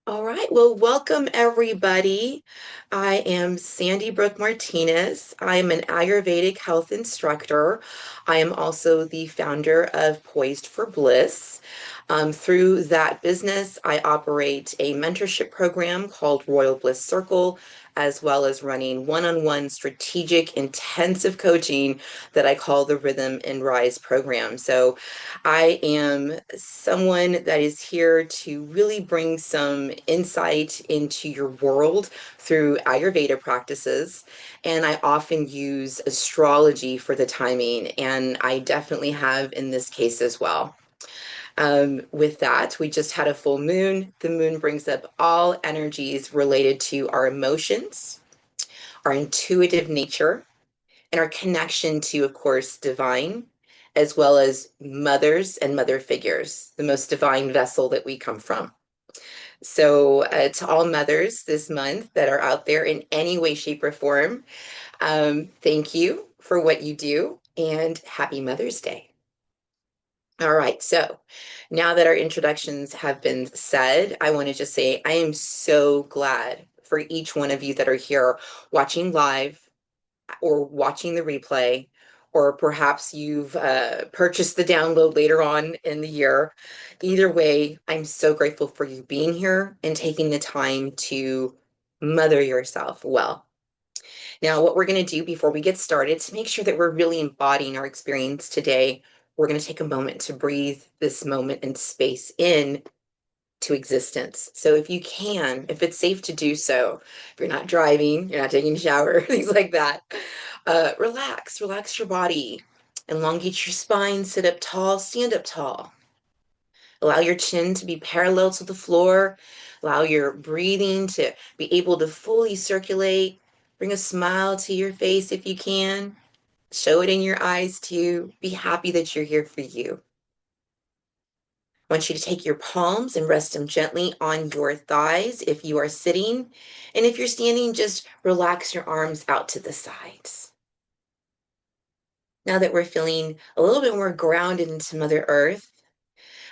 All right. Well, welcome everybody. I am Sandy Brooke Martinez. I am an Ayurvedic health instructor. I am also the founder of Poised for Bliss. Through that business, I operate a mentorship program called Royal Bliss Circle, as well as running one-on-one strategic intensive coaching that I call the Rhythm and Rise program. So I am someone that is here to really bring some insight into your world through Ayurveda practices. And I often use astrology for the timing, and I definitely have in this case as well. With that, we just had a full moon. The moon brings up all energies related to our emotions, our intuitive nature, and our connection to, of course, divine, as well as mothers and mother figures, the most divine vessel that we come from. So, to all mothers this month that are out there in any way, shape, or form, thank you for what you do and happy Mother's Day. All right, so now that our introductions have been said, I want to just say I am so glad for each one of you that are here watching live or watching the replay, or perhaps you've purchased the download later on in the year. Either way, I'm so grateful for you being here and taking the time to mother yourself well. Now, what we're going to do before we get started to make sure that we're really embodying our experience today, we're going to take a moment to breathe this moment and space in to existence. So if you can, if it's safe to do so, if you're not driving, you're not taking a shower, things like that, relax your body, elongate your spine, sit up tall, stand up tall. Allow your chin to be parallel to the floor. Allow your breathing to be able to fully circulate. Bring a smile to your face if you can. Show it in your eyes too. Be happy that you're here for you. I want you to take your palms and rest them gently on your thighs if you are sitting. And if you're standing, just relax your arms out to the sides. Now that we're feeling a little bit more grounded into Mother Earth,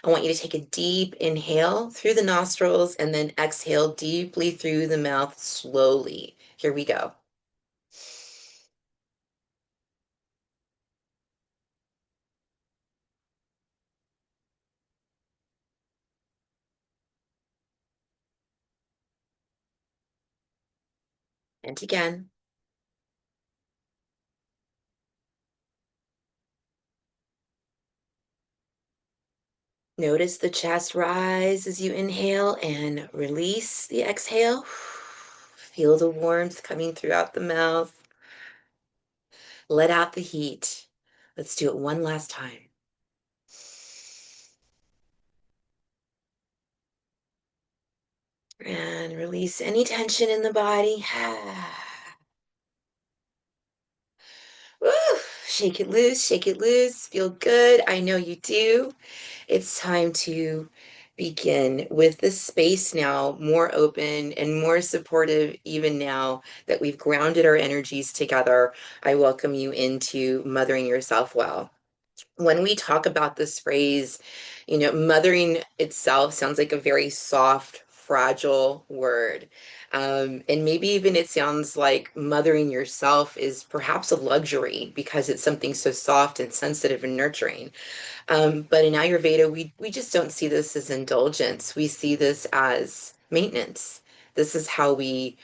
I want you to take a deep inhale through the nostrils and then exhale deeply through the mouth slowly. Here we go. And again. Notice the chest rise as you inhale and release the exhale. Feel the warmth coming throughout the mouth. Let out the heat. Let's do it one last time. And release any tension in the body. Woo! Shake it loose, shake it loose. Feel good. I know you do. It's time to begin with the space now more open and more supportive, even now that we've grounded our energies together. I welcome you into mothering yourself well. When we talk about this phrase, mothering itself sounds like a very soft, fragile word. And maybe even it sounds like mothering yourself is perhaps a luxury because it's something so soft and sensitive and nurturing. But in Ayurveda, we just don't see this as indulgence. We see this as maintenance. This is how we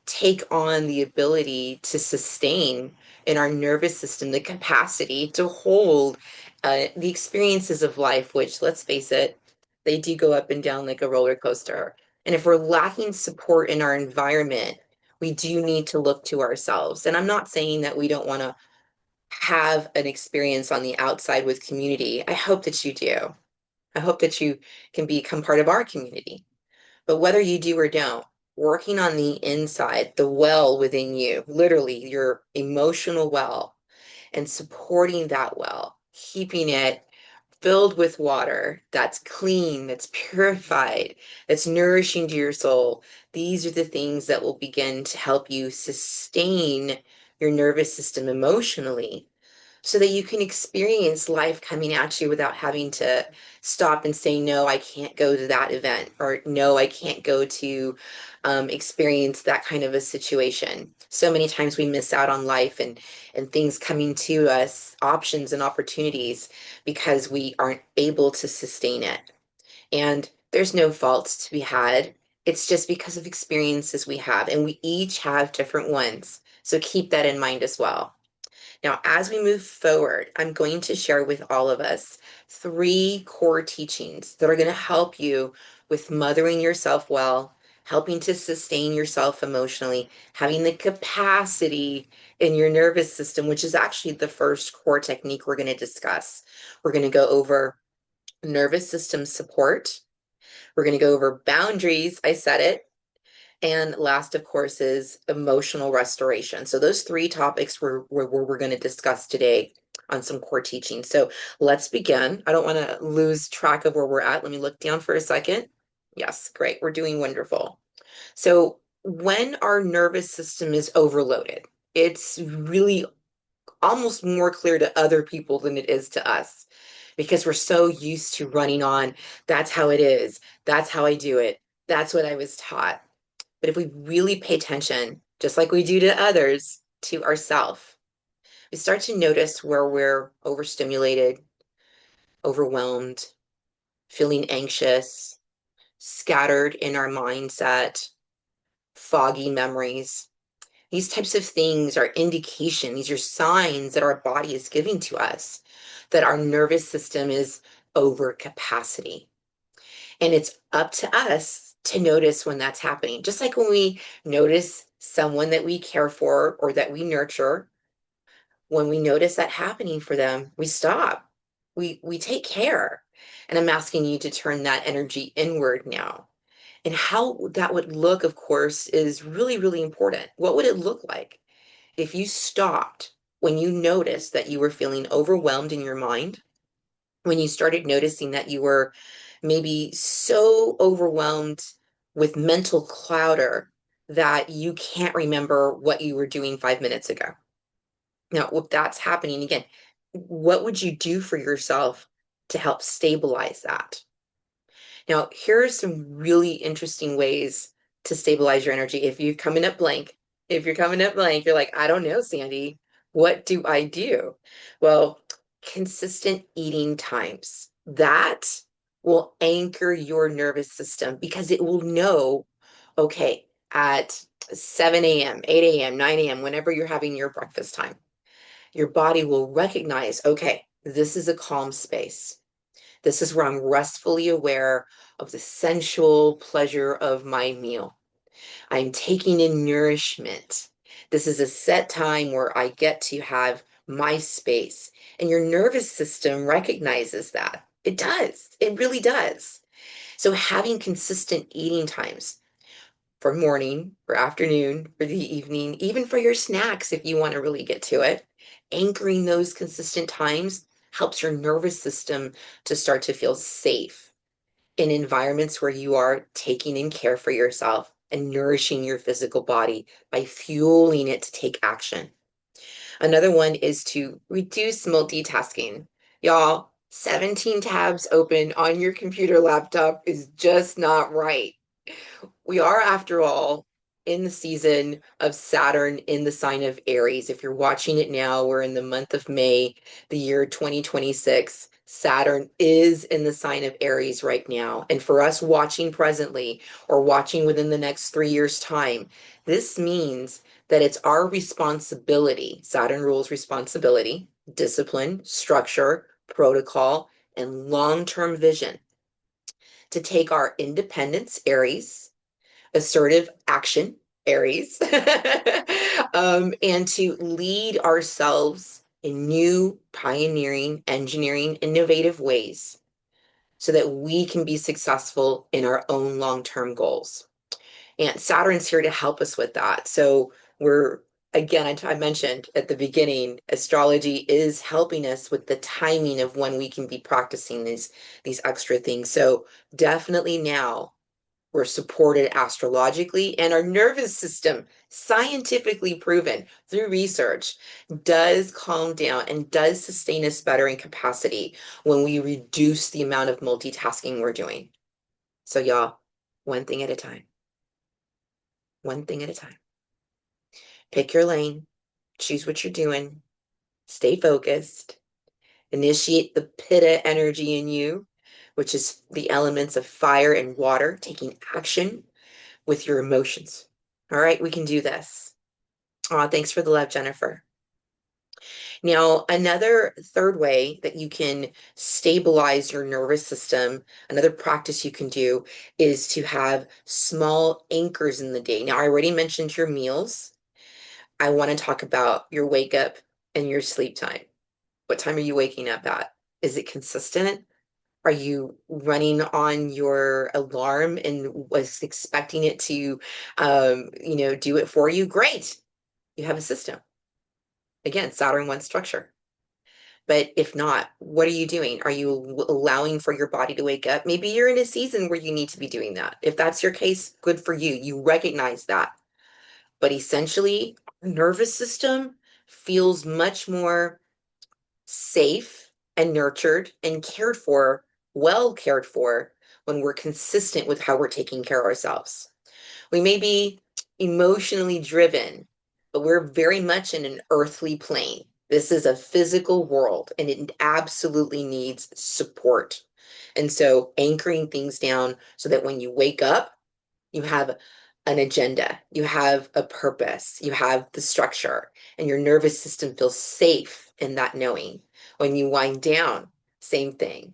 take on the ability to sustain in our nervous system the capacity to hold the experiences of life, which, let's face it, they do go up and down like a roller coaster. And if we're lacking support in our environment, we do need to look to ourselves. And I'm not saying that we don't want to have an experience on the outside with community. I hope that you do. I hope that you can become part of our community. But whether you do or don't, working on the inside, the well within you, literally your emotional well, and supporting that well, keeping it filled with water that's clean, that's purified, that's nourishing to your soul. These are the things that will begin to help you sustain your nervous system emotionally so that you can experience life coming at you without having to stop and say, no, I can't go to that event, or no, I can't go to experience that kind of a situation. So many times we miss out on life and things coming to us, options and opportunities, because we aren't able to sustain it. And there's no faults to be had. It's just because of experiences we have, and we each have different ones. So keep that in mind as well. Now, as we move forward, I'm going to share with all of us three core teachings that are going to help you with mothering yourself well, helping to sustain yourself emotionally, having the capacity in your nervous system, which is actually the first core technique we're going to discuss. We're going to go over nervous system support. We're going to go over boundaries. I said it. And last, of course, is emotional restoration. So those three topics we're going to discuss today on some core teaching. So let's begin. I don't want to lose track of where we're at. Let me look down for a second. Yes, great. We're doing wonderful. So when our nervous system is overloaded, it's really almost more clear to other people than it is to us because we're so used to running on, that's how it is. That's how I do it. That's what I was taught. But if we really pay attention, just like we do to others, to ourselves, we start to notice where we're overstimulated, overwhelmed, feeling anxious, scattered in our mindset, foggy memories. These types of things are indication, these are signs that our body is giving to us that our nervous system is over capacity. And it's up to us to notice when that's happening. Just like when we notice someone that we care for or that we nurture, when we notice that happening for them, we stop. We take care. And I'm asking you to turn that energy inward now. And how that would look, of course, is really, really important. What would it look like if you stopped when you noticed that you were feeling overwhelmed in your mind, when you started noticing that you were maybe so overwhelmed with mental clutter that you can't remember what you were doing 5 minutes ago? Now, if that's happening again, what would you do for yourself to help stabilize that? Now, here are some really interesting ways to stabilize your energy. If you're coming up blank, you're like, I don't know, Sandy, what do I do? Well, consistent eating times. That will anchor your nervous system because it will know, okay, at 7 a.m., 8 a.m., 9 a.m., whenever you're having your breakfast time, your body will recognize, okay, this is a calm space. This is where I'm restfully aware of the sensual pleasure of my meal. I'm taking in nourishment. This is a set time where I get to have my space. And your nervous system recognizes that. It does. It really does. So having consistent eating times for morning, for afternoon, for the evening, even for your snacks if you want to really get to it, anchoring those consistent times helps your nervous system to start to feel safe in environments where you are taking in care for yourself and nourishing your physical body by fueling it to take action. Another one is to reduce multitasking. Y'all, 17 tabs open on your computer laptop is just not right. We are, after all, in the season of Saturn in the sign of Aries. If you're watching it now, we're in the month of May, the year 2026. Saturn is in the sign of Aries right now. And for us watching presently or watching within the next 3 years' time, this means that it's our responsibility. Saturn rules responsibility, discipline, structure, protocol, and long term vision to take our independence, Aries, assertive action, Aries, and to lead ourselves in new, pioneering, engineering, innovative ways so that we can be successful in our own long term goals. And Saturn's here to help us with that. So we're, again, I mentioned at the beginning, astrology is helping us with the timing of when we can be practicing these extra things. So definitely now We're supported astrologically, and our nervous system, scientifically proven through research, does calm down and does sustain us better in capacity when we reduce the amount of multitasking we're doing. So, y'all, one thing at a time, one thing at a time. Pick your lane, choose what you're doing, stay focused, initiate the pitta energy in you, which is the elements of fire and water, taking action with your emotions. All right, we can do this. Oh, thanks for the love, Jennifer. Now, another third way that you can stabilize your nervous system, another practice you can do is to have small anchors in the day. Now, I already mentioned your meals. I want to talk about your wake up and your sleep time. What time are you waking up at? Is it consistent? Are you running on your alarm and was expecting it to, do it for you? Great. You have a system. Again, Saturn wants structure. But if not, what are you doing? Are you allowing for your body to wake up? Maybe you're in a season where you need to be doing that. If that's your case, good for you. You recognize that. But essentially, our nervous system feels much more safe and nurtured and cared for, well cared for, when we're consistent with how we're taking care of ourselves. We may be emotionally driven, but we're very much in an earthly plane. This is a physical world and it absolutely needs support. And so anchoring things down so that when you wake up, you have an agenda, you have a purpose, you have the structure, and your nervous system feels safe in that knowing. When you wind down, same thing.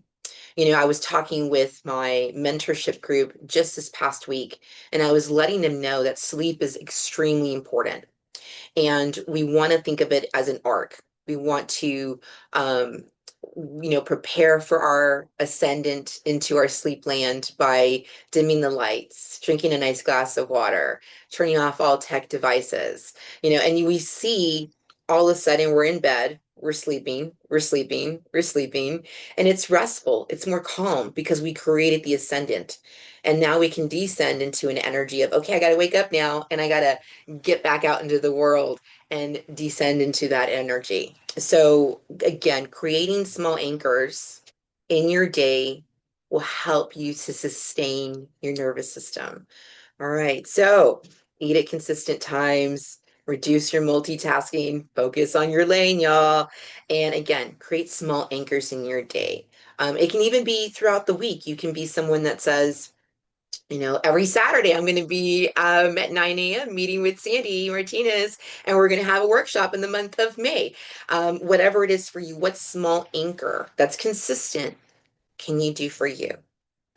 I was talking with my mentorship group just this past week, and I was letting them know that sleep is extremely important. And we want to think of it as an arc. We want to, prepare for our ascendant into our sleep land by dimming the lights, drinking a nice glass of water, turning off all tech devices, and we see all of a sudden we're in bed, we're sleeping, we're sleeping, we're sleeping, and it's restful, it's more calm because we created the ascendant. And now we can descend into an energy of, okay, I got to wake up now and I got to get back out into the world and descend into that energy. So, again, creating small anchors in your day will help you to sustain your nervous system. All right. So, eat at consistent times, reduce your multitasking, focus on your lane, y'all. And again, create small anchors in your day. It can even be throughout the week. You can be someone that says, every Saturday I'm going to be at 9 a.m. meeting with Sandy Martinez, and we're going to have a workshop in the month of May. Whatever it is for you, what small anchor that's consistent can you do for you?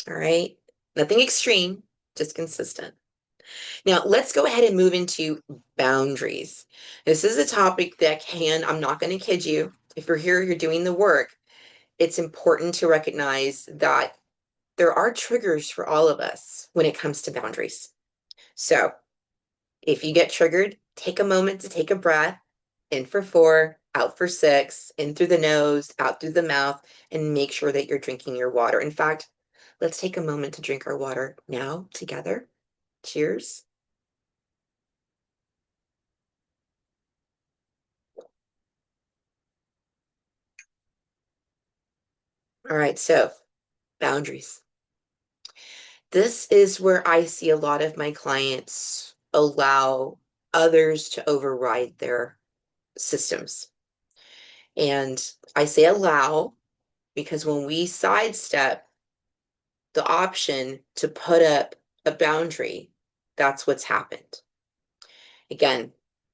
All right. Nothing extreme, just consistent. Now, let's go ahead and move into boundaries. This is a topic that I'm not going to kid you. If you're here, you're doing the work. It's important to recognize that there are triggers for all of us when it comes to boundaries. So if you get triggered, take a moment to take a breath, in for 4, out for 6, in through the nose, out through the mouth, and make sure that you're drinking your water. In fact, let's take a moment to drink our water now together. Cheers. All right, so boundaries. This is where I see a lot of my clients allow others to override their systems. And I say allow because when we sidestep the option to put up a boundary, that's what's happened. Again,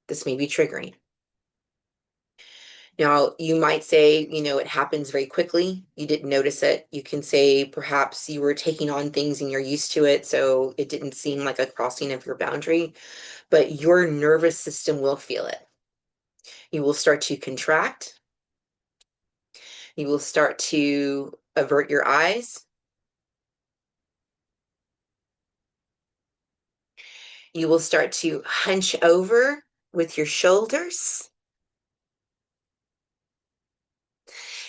this may be triggering. Now, you might say, it happens very quickly. You didn't notice it. You can say perhaps you were taking on things and you're used to it, so it didn't seem like a crossing of your boundary, but your nervous system will feel it. You will start to contract. You will start to avert your eyes. You will start to hunch over with your shoulders.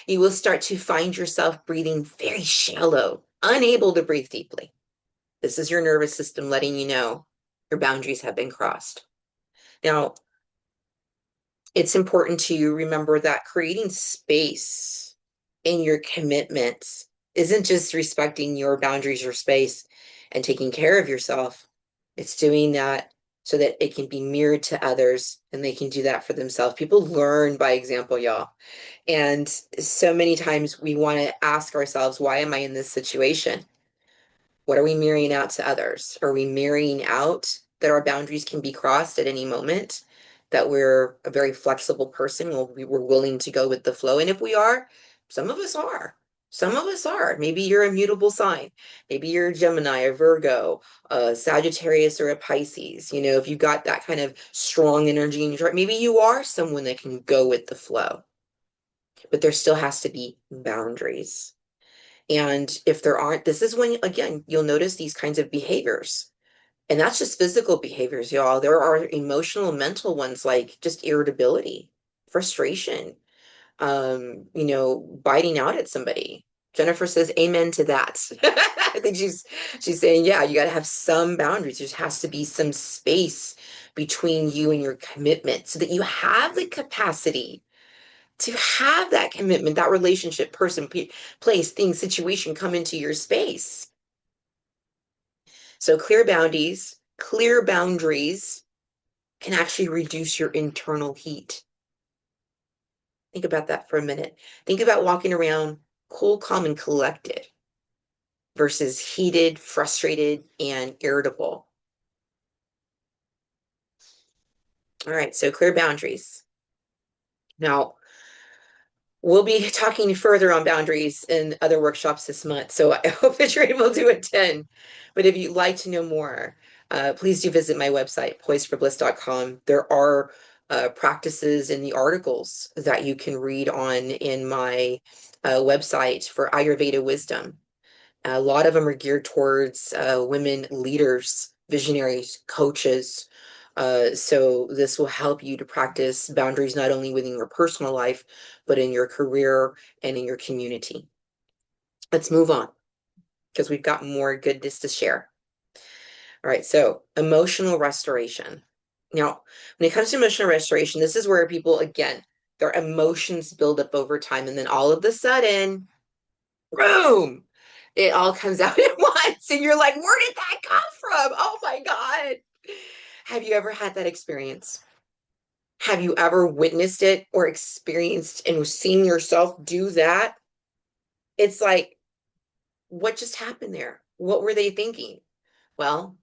You will start to find yourself breathing very shallow, unable to breathe deeply. This is your nervous system letting you know your boundaries have been crossed. Now, it's important to remember that creating space in your commitments isn't just respecting your boundaries or space and taking care of yourself. It's doing that so that it can be mirrored to others and they can do that for themselves. People learn by example, y'all. And so many times we want to ask ourselves, why am I in this situation? What are we mirroring out to others? Are we mirroring out that our boundaries can be crossed at any moment? That we're a very flexible person, we're willing to go with the flow. And if we are, some of us are. Some of us are. Maybe you're a mutable sign. Maybe you're a Gemini, a Virgo, a Sagittarius, or a Pisces. You know, if you've got that kind of strong energy in your chart, maybe you are someone that can go with the flow. But there still has to be boundaries. And if there aren't, this is when, again, you'll notice these kinds of behaviors. And that's just physical behaviors, y'all. There are emotional, mental ones like just irritability, frustration, biting out at somebody. Jennifer says, amen to that. I think she's saying, yeah, you got to have some boundaries. There has to be some space between you and your commitment so that you have the capacity to have that commitment, that relationship, person, place, thing, situation come into your space. So clear boundaries can actually reduce your internal heat. Think about that for a minute. Think about walking around cool, calm, and collected versus heated, frustrated, and irritable. All right, so clear boundaries. Now, we'll be talking further on boundaries in other workshops this month, so I hope that you're able to attend. But if you'd like to know more, please do visit my website, poisedforbliss.com. There are practices in the articles that you can read on in my website for Ayurveda wisdom. A lot of them are geared towards women leaders, visionaries, coaches. So this will help you to practice boundaries not only within your personal life, but in your career and in your community. Let's move on because we've got more goodness to share. All right, so emotional restoration. Now, when it comes to emotional restoration, this is where people, again, their emotions build up over time, and then all of a sudden, boom, it all comes out at once. And you're like, where did that come from? Oh my God. Have you ever had that experience? Have you ever witnessed it or experienced and seen yourself do that? It's like, what just happened there? What were they thinking? Well,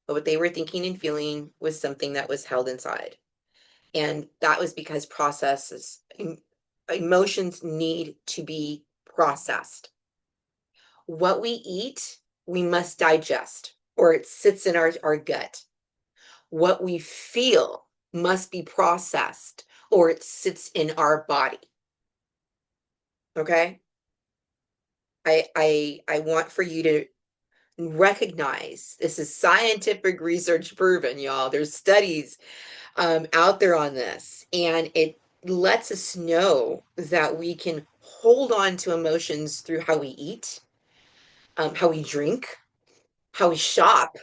what they were thinking and feeling was something that was held inside. And that was because emotions need to be processed. What we eat, we must digest, or it sits in our gut. What we feel must be processed, or it sits in our body. Okay? I want for you to recognize this is scientific research proven, y'all. There's studies out there on this, and it lets us know that we can hold on to emotions through how we eat, how we drink, how we shop,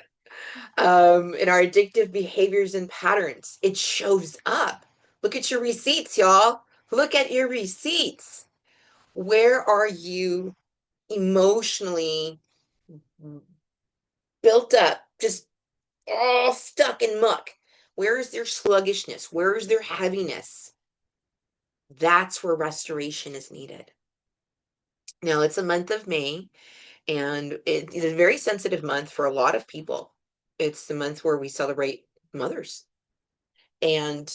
in our addictive behaviors and patterns. It shows up. Look at your receipts, y'all. Look at your receipts. Where are you emotionally built up, just all stuck in muck? Where is their sluggishness? Where is their heaviness? That's where restoration is needed. Now, it's a month of May, and it is a very sensitive month for a lot of people. It's the month where we celebrate mothers. And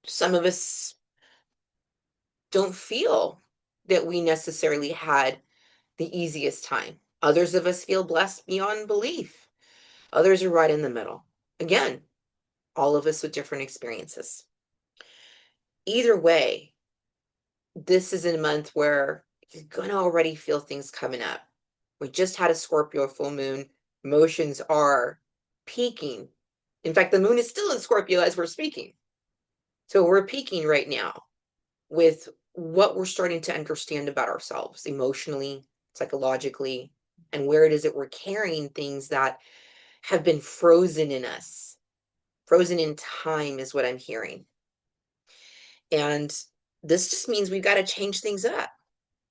some of us don't feel that we necessarily had the easiest time. Others of us feel blessed beyond belief. Others are right in the middle. Again, all of us with different experiences. Either way, this is a month where you're going to already feel things coming up. We just had a Scorpio full moon. Emotions are peaking. In fact, the moon is still in Scorpio as we're speaking. So we're peaking right now with what we're starting to understand about ourselves emotionally, psychologically. And where it is that we're carrying things that have been frozen in us. Frozen in time is what I'm hearing. And this just means we've got to change things up.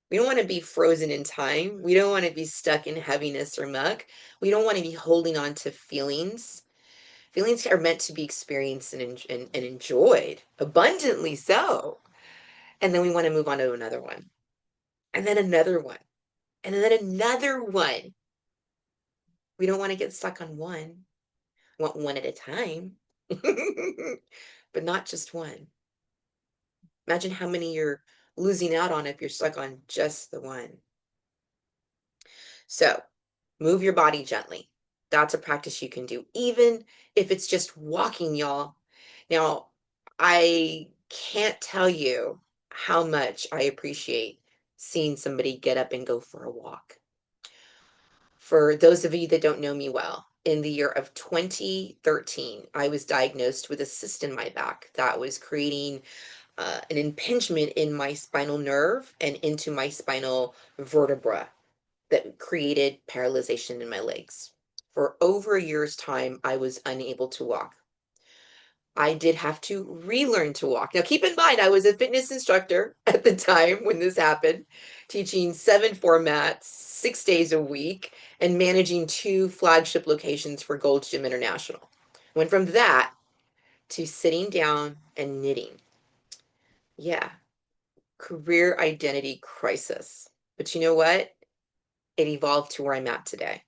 We don't want to be frozen in time. We don't want to be stuck in heaviness or muck. We don't want to be holding on to feelings. Feelings are meant to be experienced and enjoyed, abundantly so. And then we want to move on to another one, and then another one, and then another one. We don't want to get stuck on one. We want one at a time, but not just one. Imagine how many you're losing out on if you're stuck on just the one. So move your body gently. That's a practice you can do, even if it's just walking, y'all. Now, I can't tell you how much I appreciate seeing somebody get up and go for a walk. For those of you that don't know me well, in the year of 2013, I was diagnosed with a cyst in my back that was creating an impingement in my spinal nerve and into my spinal vertebra that created paralyzation in my legs. For over a year's time, I was unable to walk. I did have to relearn to walk. Now, keep in mind, I was a fitness instructor at the time when this happened, teaching 7 formats, 6 days a week, and managing 2 flagship locations for Gold's Gym International. Went from that to sitting down and knitting. Yeah, career identity crisis. But you know what? It evolved to where I'm at today.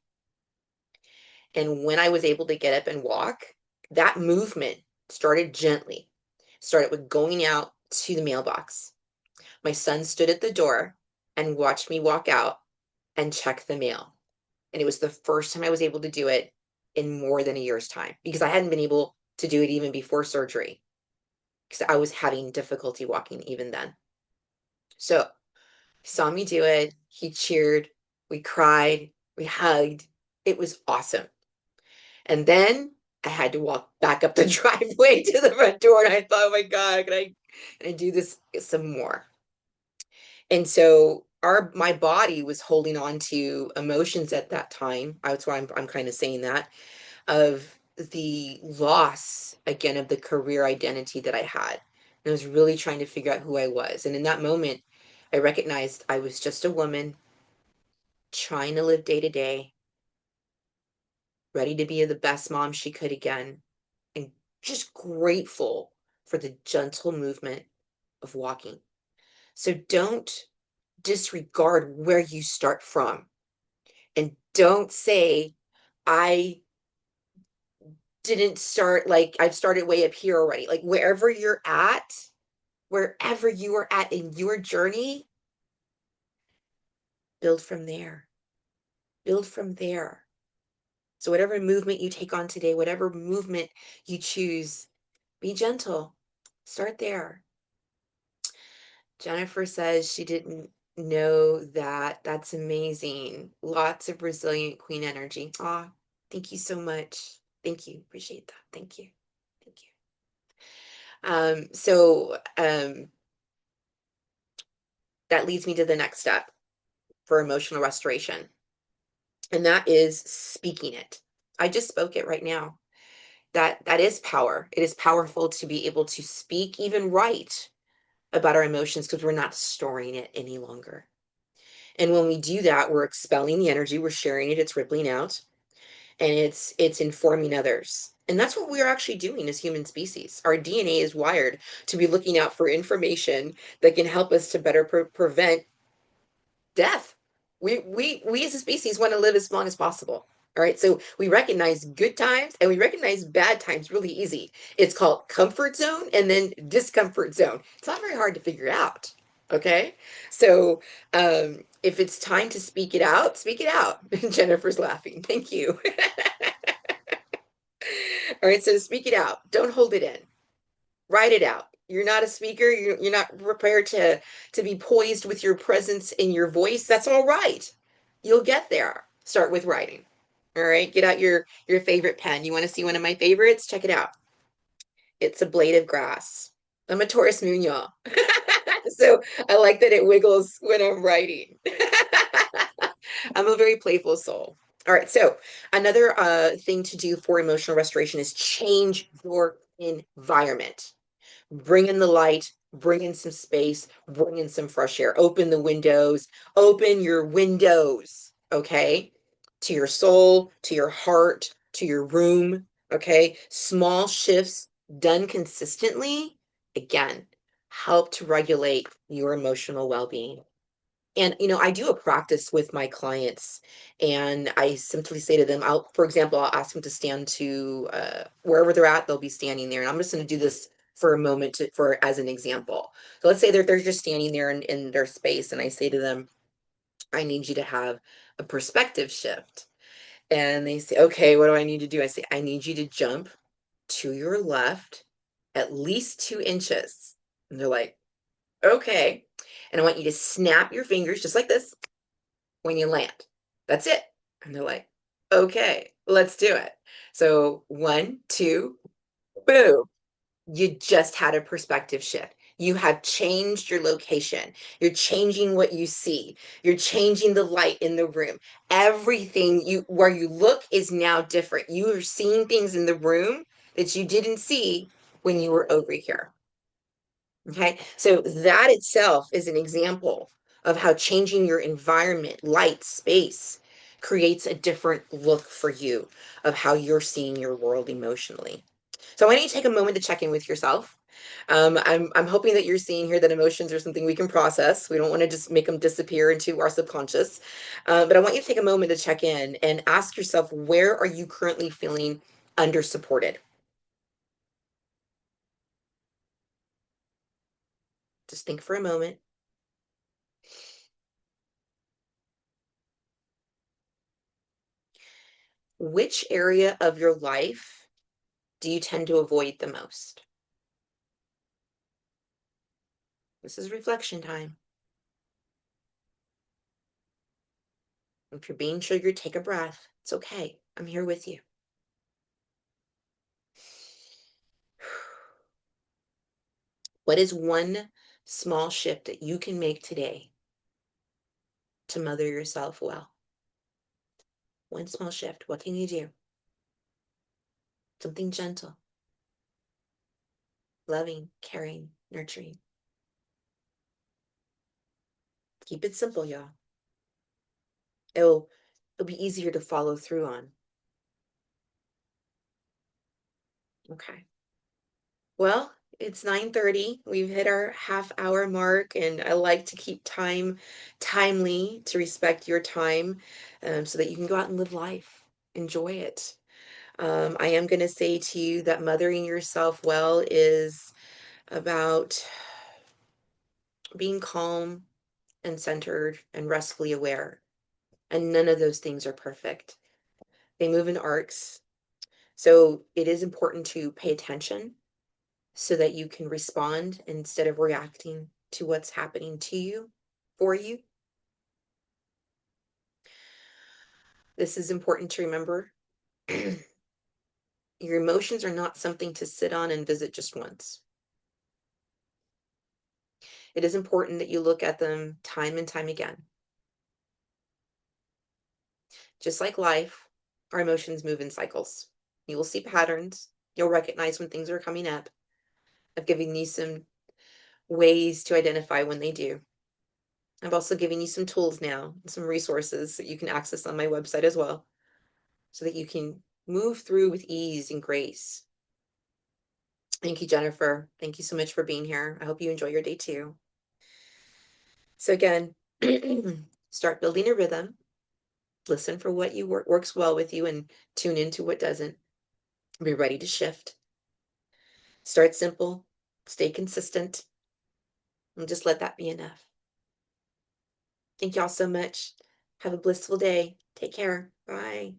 And when I was able to get up and walk, that movement started gently. Started with going out to the mailbox. My son stood at the door and watched me walk out and check the mail. And it was the first time I was able to do it in more than a year's time because I hadn't been able to do it even before surgery because I was having difficulty walking even then. So he saw me do it. He cheered. We cried. We hugged. It was awesome. And then I had to walk back up the driveway to the front door. And I thought, oh my God, can I do this some more? And so my body was holding on to emotions at that time. That's why I'm kind of saying that, of the loss again of the career identity that I had. And I was really trying to figure out who I was. And in that moment, I recognized I was just a woman trying to live day to day, ready to be the best mom she could again, and just grateful for the gentle movement of walking. So don't disregard where you start from. And don't say, I didn't start, like, I've started way up here already. Like, wherever you are at in your journey, build from there. Build from there. So, whatever movement you take on today, whatever movement you choose, be gentle. Start there. Jennifer says she didn't know that. That's amazing. Lots of resilient queen energy. Aw, thank you so much. Thank you. Appreciate that. Thank you. Thank you. That leads me to the next step for emotional restoration, and that is speaking it. I just spoke it right now. That is power. It is powerful to be able to speak, even write about our emotions because we're not storing it any longer. And when we do that, we're expelling the energy, we're sharing it, it's rippling out, and it's informing others. And that's what we're actually doing as human species. Our DNA is wired to be looking out for information that can help us to better prevent death. We as a species want to live as long as possible. All right, so we recognize good times and we recognize bad times really easy. It's called comfort zone and then discomfort zone. It's not very hard to figure out. Okay, so if it's time to speak it out, speak it out. Jennifer's laughing. Thank you. All right, so speak it out. Don't hold it in. Write it out. You're not a speaker. You're not prepared to be poised with your presence in your voice. That's all right. You'll get there. Start with writing. All right. Get out your favorite pen. You want to see one of my favorites? Check it out. It's a blade of grass. I'm a Taurus moon, y'all. So I like that it wiggles when I'm writing. I'm a very playful soul. All right, so another thing to do for emotional restoration is change your environment. Bring in the light, bring in some space, bring in some fresh air. Open the windows, open your windows, okay? To your soul, to your heart, to your room, okay? Small shifts done consistently, again, help to regulate your emotional well-being. And I do a practice with my clients, and I simply say to them, for example, I'll ask them to stand to wherever they're at, they'll be standing there. And I'm just going to do this for a moment for as an example. So let's say they're just standing there in their space, and I say to them, I need you to have a perspective shift. And they say, okay, what do I need to do? I say, I need you to jump to your left at least 2 inches. And they're like, okay. And I want you to snap your fingers just like this when you land. That's it. And they're like, okay, let's do it. So 1, 2, boom. You just had a perspective shift. You have changed your location. You're changing what you see. You're changing the light in the room. Everything where you look is now different. You are seeing things in the room that you didn't see when you were over here. Okay, so that itself is an example of how changing your environment, light, space, creates a different look for you of how you're seeing your world emotionally. So why don't you take a moment to check in with yourself? I'm hoping that you're seeing here that emotions are something we can process. We don't want to just make them disappear into our subconscious. But I want you to take a moment to check in and ask yourself, where are you currently feeling under supported? Just think for a moment. Which area of your life do you tend to avoid the most? This is reflection time. If you're being triggered, take a breath. It's okay. I'm here with you. What is one small shift that you can make today to mother yourself well? One small shift. What can you do? Something gentle, loving, caring, nurturing. Keep it simple, y'all. It'll be easier to follow through on. Okay. Well, it's 9:30. We've hit our half-hour mark, and I like to keep time timely to respect your time, so that you can go out and live life. Enjoy it. I am going to say to you that mothering yourself well is about being calm and centered and restfully aware. And none of those things are perfect. They move in arcs. So it is important to pay attention so that you can respond instead of reacting to what's happening to you, for you. This is important to remember. Your emotions are not something to sit on and visit just once. It is important that you look at them time and time again. Just like life, our emotions move in cycles. You will see patterns. You'll recognize when things are coming up. I've given you some ways to identify when they do. I've also given you some tools now, some resources that you can access on my website as well, so that you can move through with ease and grace. Thank you, Jennifer. Thank you so much for being here. I hope you enjoy your day too. So again, start building a rhythm. Listen for what works well with you and tune into what doesn't. Be ready to shift. Start simple, stay consistent, and just let that be enough. Thank y'all so much. Have a blissful day. Take care. Bye.